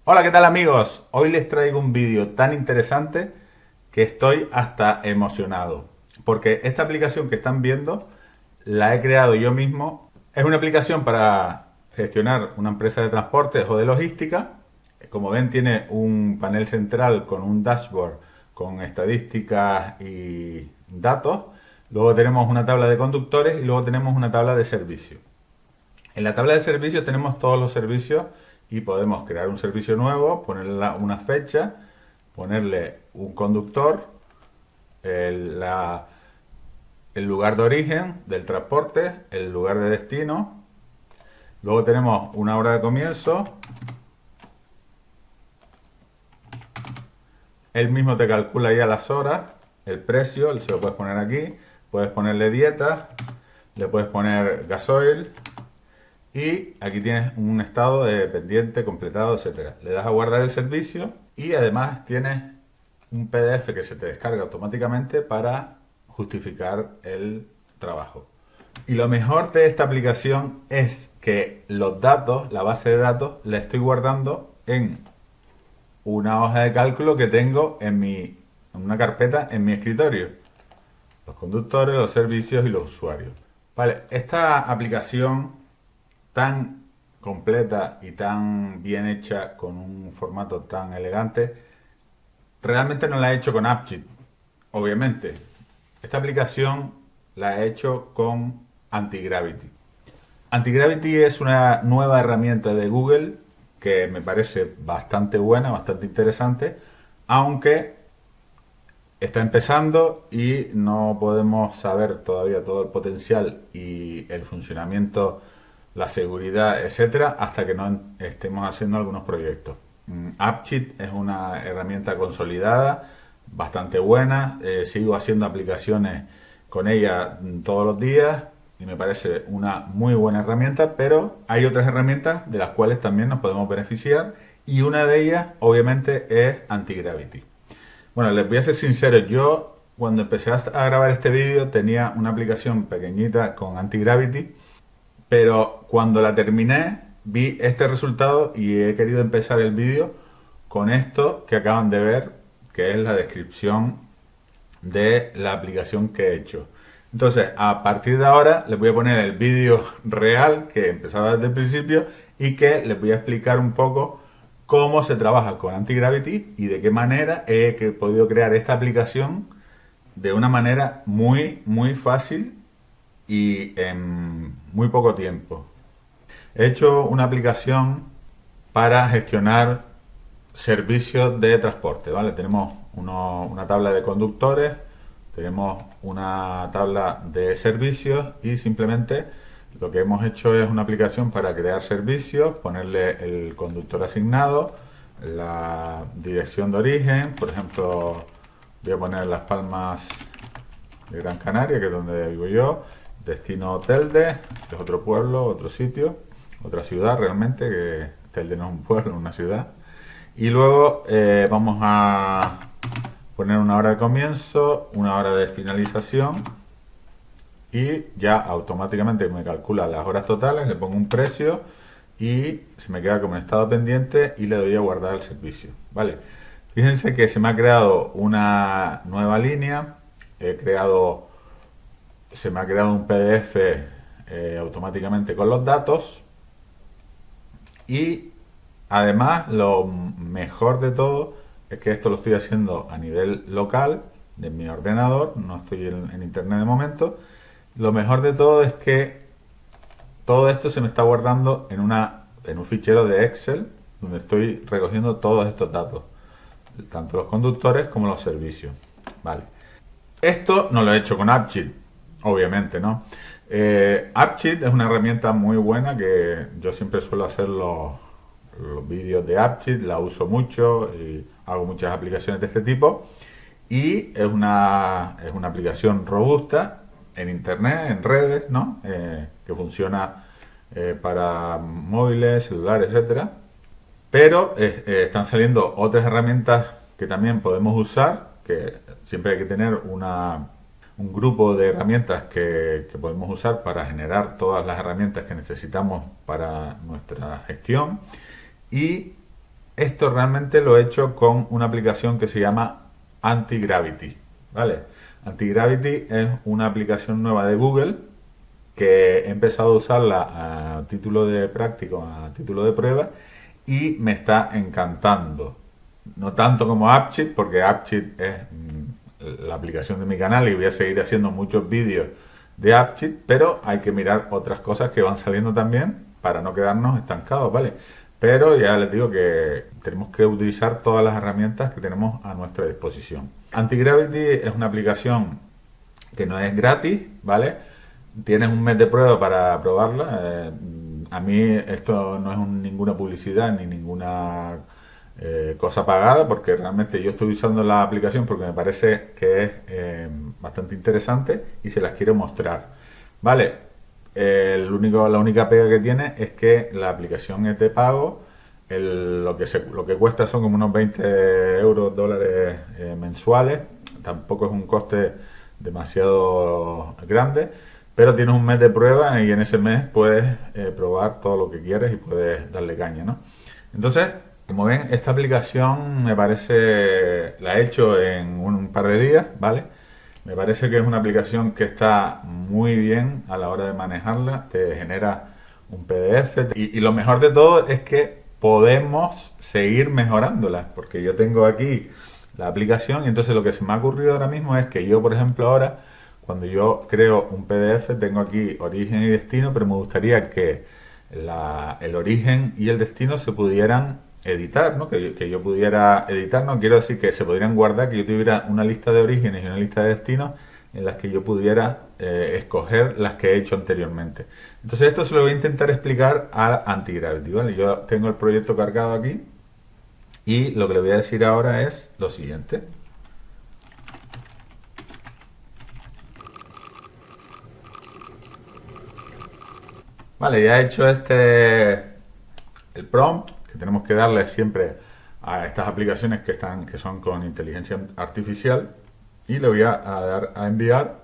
Hola, ¿qué tal amigos? Hoy les traigo un vídeo tan interesante que estoy hasta emocionado. Porque esta aplicación que están viendo la he creado yo mismo. Es una aplicación para gestionar una empresa de transportes o de logística. Como ven, tiene un panel central con un dashboard con estadísticas y datos. Luego tenemos una tabla de conductores y luego tenemos una tabla de servicios. En la tabla de servicios tenemos todos los servicios y podemos crear un servicio nuevo, ponerle una fecha, ponerle un conductor, el lugar de origen del transporte, el lugar de destino. Luego tenemos una hora de comienzo. Él mismo te calcula ya las horas, el precio, se lo puedes poner aquí. Puedes ponerle dieta, le puedes poner gasoil. Y aquí tienes un estado de pendiente, completado, etcétera. Le das a guardar el servicio y además tienes un PDF que se te descarga automáticamente para justificar el trabajo. Y lo mejor de esta aplicación es que los datos, la base de datos, la estoy guardando en una hoja de cálculo que tengo en una carpeta en mi escritorio. Los conductores, los servicios y los usuarios. Vale, esta aplicación tan completa y tan bien hecha con un formato tan elegante, realmente no la he hecho con AppCheat, obviamente. Esta aplicación la he hecho con Antigravity. Antigravity es una nueva herramienta de Google que me parece bastante buena, bastante interesante, aunque está empezando y no podemos saber todavía todo el potencial y el funcionamiento, la seguridad, etcétera, hasta que no estemos haciendo algunos proyectos. AppCheat es una herramienta consolidada, bastante buena. Sigo haciendo aplicaciones con ella todos los días y me parece una muy buena herramienta, pero hay otras herramientas de las cuales también nos podemos beneficiar y una de ellas, obviamente, es Antigravity. Bueno, les voy a ser sincero, yo cuando empecé a grabar este vídeo tenía una aplicación pequeñita con Antigravity, pero cuando la terminé vi este resultado y he querido empezar el vídeo con esto que acaban de ver, que es la descripción de la aplicación que he hecho. Entonces, a partir de ahora les voy a poner el vídeo real que empezaba desde el principio y que les voy a explicar un poco cómo se trabaja con Antigravity y de qué manera he podido crear esta aplicación de una manera muy fácil y en muy poco tiempo. He hecho una aplicación para gestionar servicios de transporte, ¿vale? Tenemos una tabla de conductores, tenemos una tabla de servicios y simplemente lo que hemos hecho es una aplicación para crear servicios, ponerle el conductor asignado, la dirección de origen, por ejemplo, voy a poner Las Palmas de Gran Canaria, que es donde vivo yo, destino Telde, que es otro pueblo, otro sitio, otra ciudad realmente, que Telde no es un pueblo, es una ciudad. Y luego vamos a poner una hora de comienzo, una hora de finalización y ya automáticamente me calcula las horas totales, le pongo un precio y se me queda como en estado pendiente y le doy a guardar el servicio. Vale, fíjense que se me ha creado una nueva línea, se me ha creado un PDF automáticamente con los datos y además lo mejor de todo es que esto lo estoy haciendo a nivel local de mi ordenador, no estoy en internet de momento. Lo mejor de todo es que todo esto se me está guardando en un fichero de Excel donde estoy recogiendo todos estos datos, tanto los conductores como los servicios. Vale. Esto no lo he hecho con AppCheat, obviamente, ¿no? AppCheat es una herramienta muy buena que yo siempre suelo hacer los vídeos de AppCheat, la uso mucho y hago muchas aplicaciones de este tipo. Y es una aplicación robusta en internet, en redes, ¿no? Que funciona para móviles, celulares, etcétera. Pero están saliendo otras herramientas que también podemos usar, que siempre hay que tener un grupo de herramientas que podemos usar para generar todas las herramientas que necesitamos para nuestra gestión. Y Esto realmente lo he hecho con una aplicación que se llama Anti-Gravity, ¿vale? Anti-Gravity es una aplicación nueva de Google que he empezado a usarla a título de práctico, a título de prueba, y me está encantando. No tanto como AppCheat, porque AppCheat es la aplicación de mi canal y voy a seguir haciendo muchos vídeos de AppCheat, pero hay que mirar otras cosas que van saliendo también para no quedarnos estancados, ¿vale? Pero ya les digo que tenemos que utilizar todas las herramientas que tenemos a nuestra disposición. Antigravity es una aplicación que no es gratis, ¿vale? Tienes un mes de prueba para probarla. A mí esto no es ninguna publicidad ni ninguna cosa pagada, porque realmente yo estoy usando la aplicación porque me parece que es bastante interesante y se las quiero mostrar. Vale, la única pega que tiene es que la aplicación es de pago. Lo que cuesta son como unos 20 euros, dólares mensuales. Tampoco es un coste demasiado grande, pero tienes un mes de prueba y en ese mes puedes probar todo lo que quieres y puedes darle caña, ¿no? Entonces, como ven, esta aplicación me parece, la he hecho en un par de días, ¿vale? Me parece que es una aplicación que está muy bien a la hora de manejarla, te genera un PDF y lo mejor de todo es que podemos seguir mejorándola, porque yo tengo aquí la aplicación y entonces lo que se me ha ocurrido ahora mismo es que yo, por ejemplo, ahora, cuando yo creo un PDF, tengo aquí origen y destino, pero me gustaría que el origen y el destino se pudieran editar, ¿no? Que yo pudiera editar, no quiero decir que se pudieran guardar, que yo tuviera una lista de orígenes y una lista de destinos en las que yo pudiera escoger las que he hecho anteriormente. Entonces esto se lo voy a intentar explicar al Antigravity, ¿vale? Yo tengo el proyecto cargado aquí y lo que le voy a decir ahora es lo siguiente. Vale, ya he hecho el prompt que tenemos que darle siempre a estas aplicaciones que son con inteligencia artificial y le voy a dar a enviar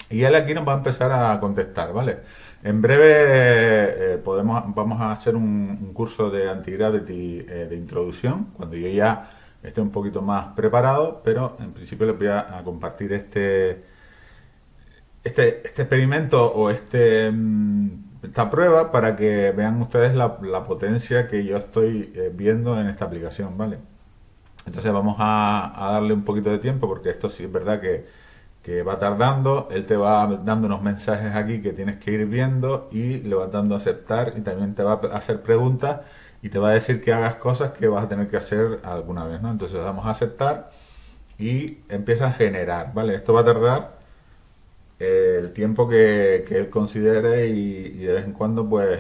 y él aquí nos va a empezar a contestar, ¿vale? En breve vamos a hacer un curso de Antigravity de introducción cuando yo ya esté un poquito más preparado, pero en principio les voy a compartir este experimento o esta prueba para que vean ustedes la potencia que yo estoy viendo en esta aplicación, ¿vale? Entonces vamos a darle un poquito de tiempo porque esto sí es verdad que va tardando. Él te va dando unos mensajes aquí que tienes que ir viendo y le vas dando a aceptar y también te va a hacer preguntas y te va a decir que hagas cosas que vas a tener que hacer alguna vez, ¿no? Entonces damos a aceptar y empieza a generar, ¿vale? Esto va a tardar el tiempo que él considere y de vez en cuando pues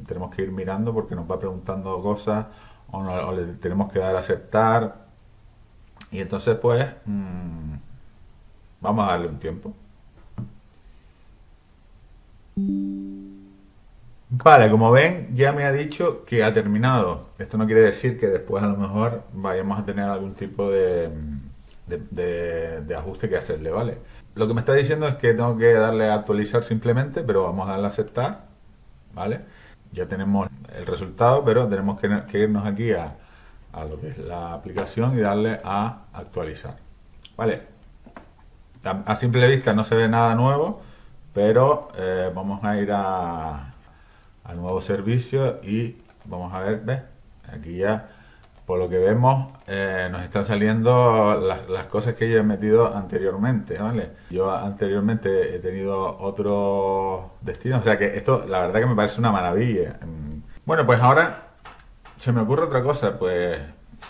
tenemos que ir mirando porque nos va preguntando cosas o le tenemos que dar a aceptar y entonces pues vamos a darle un tiempo. Vale, como ven, ya me ha dicho que ha terminado. Esto no quiere decir que después a lo mejor vayamos a tener algún tipo de ajuste que hacerle, ¿vale? Lo que me está diciendo es que tengo que darle a actualizar simplemente, pero vamos a darle a aceptar, ¿vale? Ya tenemos el resultado, pero tenemos que irnos aquí a lo que es la aplicación y darle a actualizar, ¿vale? A simple vista no se ve nada nuevo, pero vamos a ir al nuevo servicio y vamos a ver, ¿ves? Aquí ya, por lo que vemos, nos están saliendo las cosas que yo he metido anteriormente, ¿vale? Yo anteriormente he tenido otros destinos, o sea que esto la verdad que me parece una maravilla. Bueno, pues ahora se me ocurre otra cosa, pues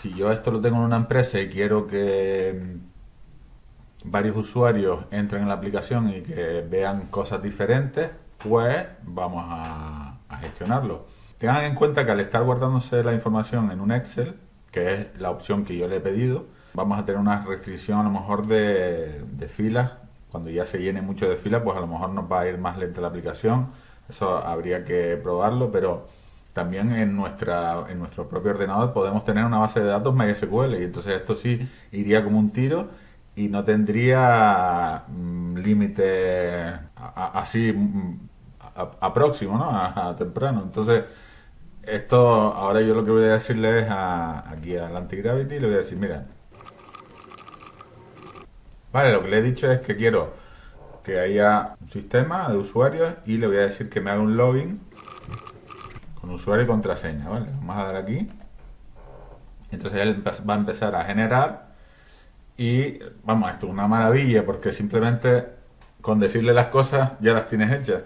si yo esto lo tengo en una empresa y quiero que varios usuarios entren en la aplicación y que vean cosas diferentes, pues vamos a gestionarlo. Tengan en cuenta que al estar guardándose la información en un Excel, que es la opción que yo le he pedido, vamos a tener una restricción a lo mejor de filas. Cuando ya se llene mucho de filas, pues a lo mejor nos va a ir más lenta la aplicación. Eso habría que probarlo, pero también en nuestro propio ordenador podemos tener una base de datos MySQL y entonces esto sí iría como un tiro y no tendría límite así a próximo, ¿no? A temprano. Entonces, esto, ahora yo lo que voy a decirle es aquí al Antigravity, le voy a decir, mira, vale, lo que le he dicho es que quiero que haya un sistema de usuarios y le voy a decir que me haga un login con usuario y contraseña, ¿vale? Vamos a dar aquí. Entonces él va a empezar a generar y, vamos, esto es una maravilla porque simplemente con decirle las cosas ya las tienes hechas.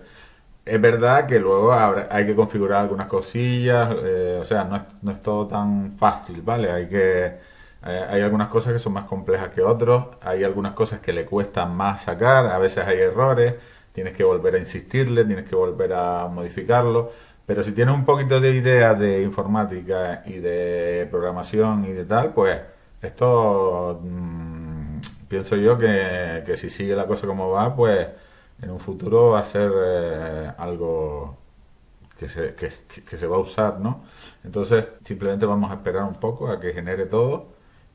Es verdad que luego hay que configurar algunas cosillas, o sea, no es todo tan fácil, ¿vale? Hay algunas cosas que son más complejas que otros, hay algunas cosas que le cuestan más sacar, a veces hay errores, tienes que volver a insistirle, tienes que volver a modificarlo, pero si tienes un poquito de idea de informática y de programación y de tal, pues esto pienso yo que si sigue la cosa como va, pues en un futuro va a ser algo que se va a usar, ¿no? Entonces simplemente vamos a esperar un poco a que genere todo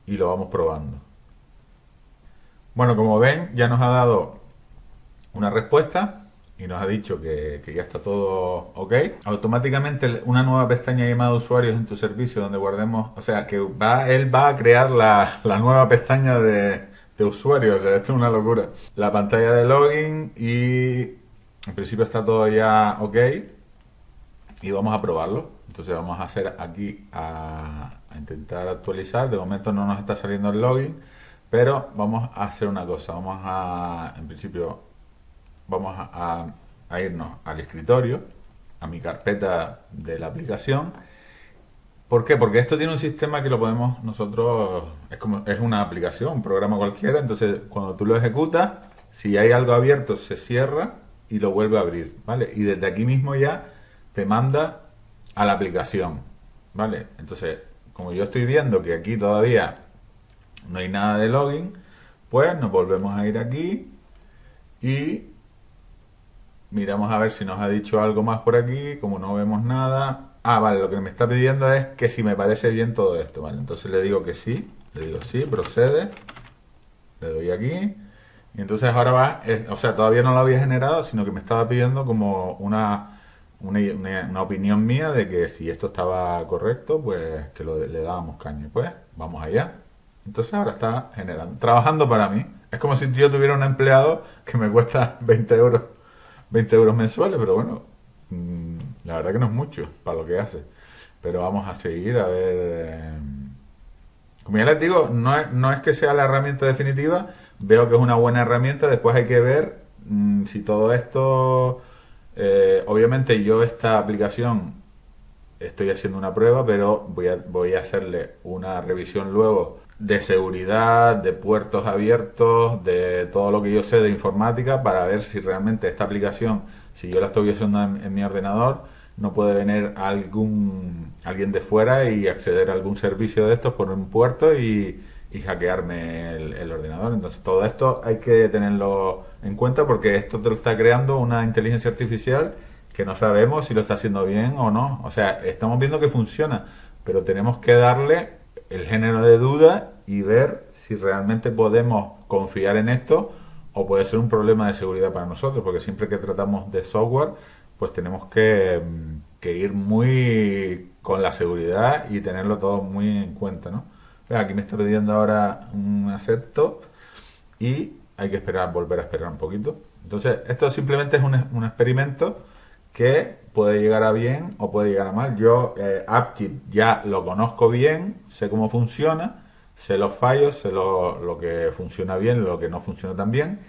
y lo vamos probando. Bueno, como ven, ya nos ha dado una respuesta y nos ha dicho que ya está todo ok. Automáticamente una nueva pestaña llamada usuarios en tu servicio donde guardemos, o sea, que él va a crear la nueva pestaña de usuarios, o sea, esto es una locura. La pantalla de login y en principio está todo ya ok y vamos a probarlo. Entonces vamos a hacer aquí a intentar actualizar. De momento no nos está saliendo el login, pero vamos a hacer una cosa. En principio, vamos a irnos al escritorio, a mi carpeta de la aplicación. ¿Por qué? Porque esto tiene un sistema que lo podemos nosotros, es una aplicación, un programa cualquiera, entonces cuando tú lo ejecutas, si hay algo abierto se cierra y lo vuelve a abrir, ¿vale? Y desde aquí mismo ya te manda a la aplicación, ¿vale? Entonces, como yo estoy viendo que aquí todavía no hay nada de login, pues nos volvemos a ir aquí y miramos a ver si nos ha dicho algo más por aquí. Como no vemos nada, vale, lo que me está pidiendo es que si me parece bien todo esto, ¿vale? Entonces le digo que sí, le digo sí, procede, le doy aquí y entonces ahora o sea, todavía no lo había generado, sino que me estaba pidiendo como una opinión mía de que si esto estaba correcto, pues que le dábamos caña. Pues vamos allá. Entonces ahora está generando, trabajando para mí. Es como si yo tuviera un empleado que me cuesta 20 euros mensuales, pero bueno, la verdad que no es mucho para lo que hace. Pero vamos a seguir a ver. Como ya les digo, no es que sea la herramienta definitiva, veo que es una buena herramienta, después hay que ver si todo esto. Obviamente yo esta aplicación estoy haciendo una prueba, pero voy a hacerle una revisión luego de seguridad, de puertos abiertos, de todo lo que yo sé de informática para ver si realmente esta aplicación, si yo la estoy usando en mi ordenador, no puede venir alguien de fuera y acceder a algún servicio de estos por un puerto y hackearme el ordenador. Entonces todo esto hay que tenerlo en cuenta porque esto te lo está creando una inteligencia artificial que no sabemos si lo está haciendo bien o no. O sea, estamos viendo que funciona, pero tenemos que darle el género de duda y ver si realmente podemos confiar en esto o puede ser un problema de seguridad para nosotros, porque siempre que tratamos de software, pues tenemos que ir muy con la seguridad y tenerlo todo muy en cuenta, ¿no? Aquí me está pidiendo ahora un acepto y hay que volver a esperar un poquito. Entonces, esto simplemente es un experimento que puede llegar a bien o puede llegar a mal. Yo AppKit ya lo conozco bien, sé cómo funciona, sé los fallos, sé lo que funciona bien, lo que no funciona tan bien.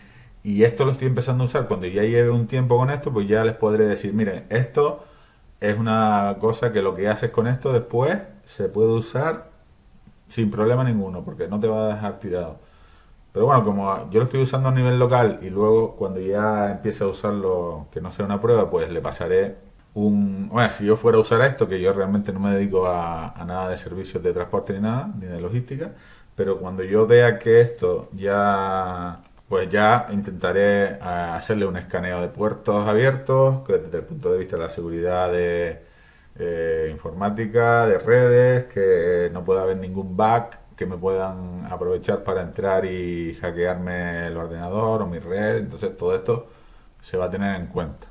Y esto lo estoy empezando a usar. Cuando ya lleve un tiempo con esto, pues ya les podré decir, miren, esto es una cosa que lo que haces con esto después se puede usar sin problema ninguno, porque no te va a dejar tirado. Pero bueno, como yo lo estoy usando a nivel local y luego cuando ya empiece a usarlo, que no sea una prueba, pues le pasaré Bueno, si yo fuera a usar esto, que yo realmente no me dedico a nada de servicios de transporte ni nada, ni de logística, pero cuando yo vea que esto ya... Pues ya intentaré hacerle un escaneo de puertos abiertos, que desde el punto de vista de la seguridad de informática, de redes, que no pueda haber ningún bug que me puedan aprovechar para entrar y hackearme el ordenador o mi red. Entonces todo esto se va a tener en cuenta.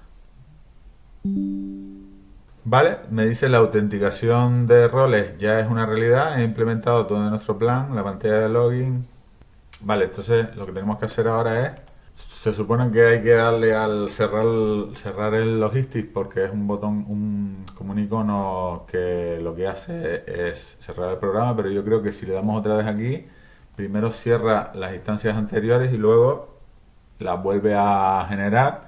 Vale, me dice la autenticación de roles ya es una realidad, he implementado todo en nuestro plan, la pantalla de login. Vale, entonces lo que tenemos que hacer ahora es, se supone que hay que darle al cerrar el logistics porque es un botón, como un icono que lo que hace es cerrar el programa, pero yo creo que si le damos otra vez aquí, primero cierra las instancias anteriores y luego las vuelve a generar.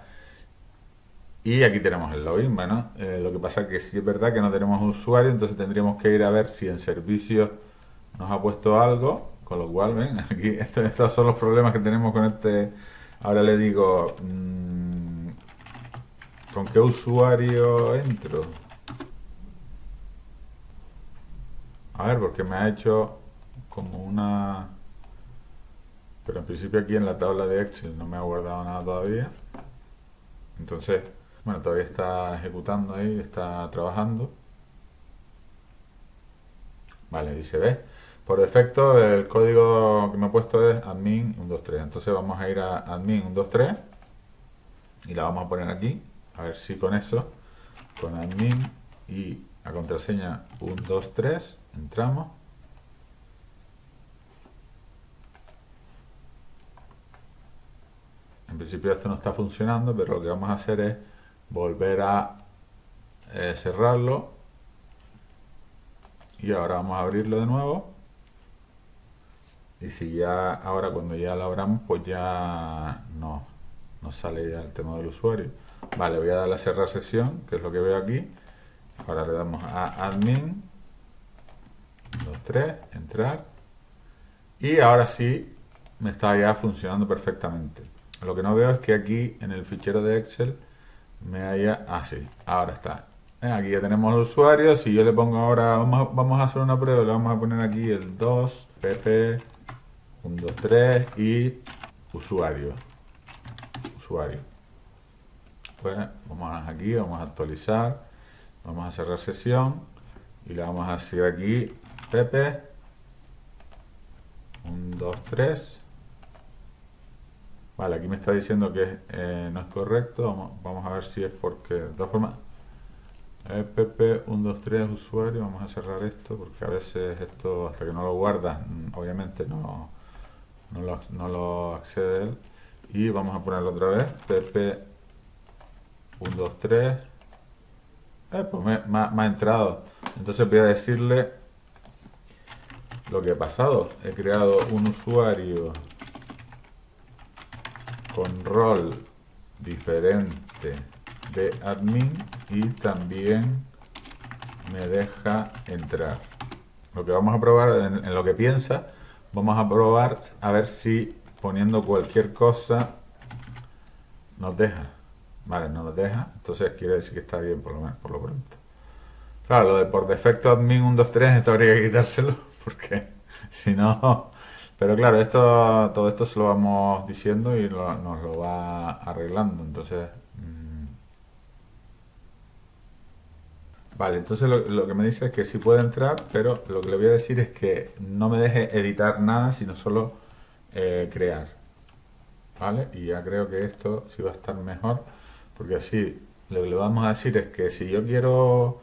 Y aquí tenemos el login. Bueno, lo que pasa es que sí es verdad que no tenemos usuario, entonces tendríamos que ir a ver si en servicios nos ha puesto algo, con lo cual, ven, aquí estos son los problemas que tenemos con este. Ahora le digo, ¿con qué usuario entro? A ver, porque me ha hecho como una. Pero en principio aquí en la tabla de Excel no me ha guardado nada todavía. Entonces, bueno, todavía está ejecutando ahí, está trabajando. Vale, dice, ¿ves? Por defecto el código que me he puesto es admin 123. Entonces vamos a ir a admin 123 y la vamos a poner aquí. A ver si con eso, con admin y la contraseña 123, entramos. En principio esto no está funcionando, pero lo que vamos a hacer es volver a cerrarlo. Y ahora vamos a abrirlo de nuevo. Y si ya, ahora cuando ya lo abramos, pues ya no nos sale ya el tema del usuario. Vale, voy a darle a cerrar sesión, que es lo que veo aquí. Ahora le damos a admin, 2, 3, entrar. Y ahora sí me está ya funcionando perfectamente. Lo que no veo es que aquí en el fichero de Excel me haya... Ah, sí, ahora está. Aquí ya tenemos el usuario. Si yo le pongo ahora, vamos a hacer una prueba, le vamos a poner aquí el 2, pp, 1, 2, 3 y usuario. Pues vamos aquí, vamos a actualizar, vamos a cerrar sesión y le vamos a decir aquí pp, 1, 2, 3. Vale, aquí me está diciendo que no es correcto. Vamos a ver si es porque, de todas formas, pp 1, 2, 3 usuario. Vamos a cerrar esto porque a veces esto, hasta que no lo guardas, obviamente no lo accede él. Y vamos a ponerlo otra vez, pp 1, 2, 3. Pues me ha entrado. Entonces voy a decirle lo que ha pasado. He creado un usuario con rol diferente de admin y también me deja entrar. Lo que vamos a probar, en lo que piensa, vamos a probar a ver si poniendo cualquier cosa nos deja. Vale, no nos deja, entonces quiere decir que está bien por lo menos, por lo pronto. Claro, lo de por defecto admin 1, 2, 3, esto habría que quitárselo porque si no... Pero claro, todo esto se lo vamos diciendo y nos lo va arreglando. Entonces, vale, entonces lo que me dice es que sí puede entrar, pero lo que le voy a decir es que no me deje editar nada, sino solo crear. ¿Vale? Y ya creo que esto sí va a estar mejor, porque así lo que le vamos a decir es que si yo quiero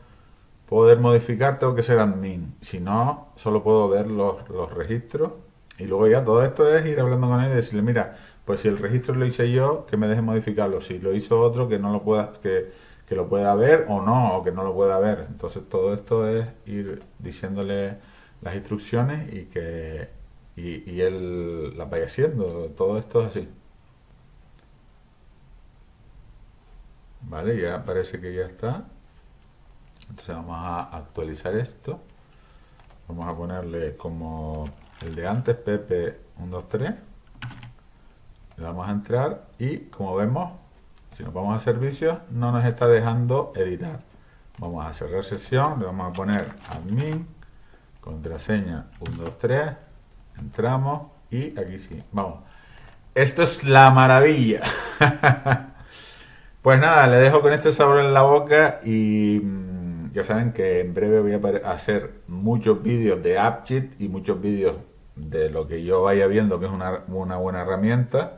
poder modificar, tengo que ser admin. Si no, solo puedo ver los registros. Y luego ya todo esto es ir hablando con él y decirle, mira, pues si el registro lo hice yo, que me deje modificarlo. Si lo hizo otro, que no lo pueda, que lo pueda ver o no, o que no lo pueda ver. Entonces todo esto es ir diciéndole las instrucciones y él las vaya haciendo. Todo esto es así. Vale, ya parece que ya está. Entonces vamos a actualizar esto. Vamos a ponerle como el de antes, pp 1, 2, 3. Le damos a entrar y como vemos, si nos vamos a servicios, no nos está dejando editar. Vamos a cerrar sesión, le vamos a poner admin, contraseña 1, 2, 3, entramos y aquí sí, vamos. Esto es la maravilla. Pues nada, le dejo con este sabor en la boca y ya saben que en breve voy a hacer muchos vídeos de AppCheat y muchos vídeos de lo que yo vaya viendo que es una buena herramienta.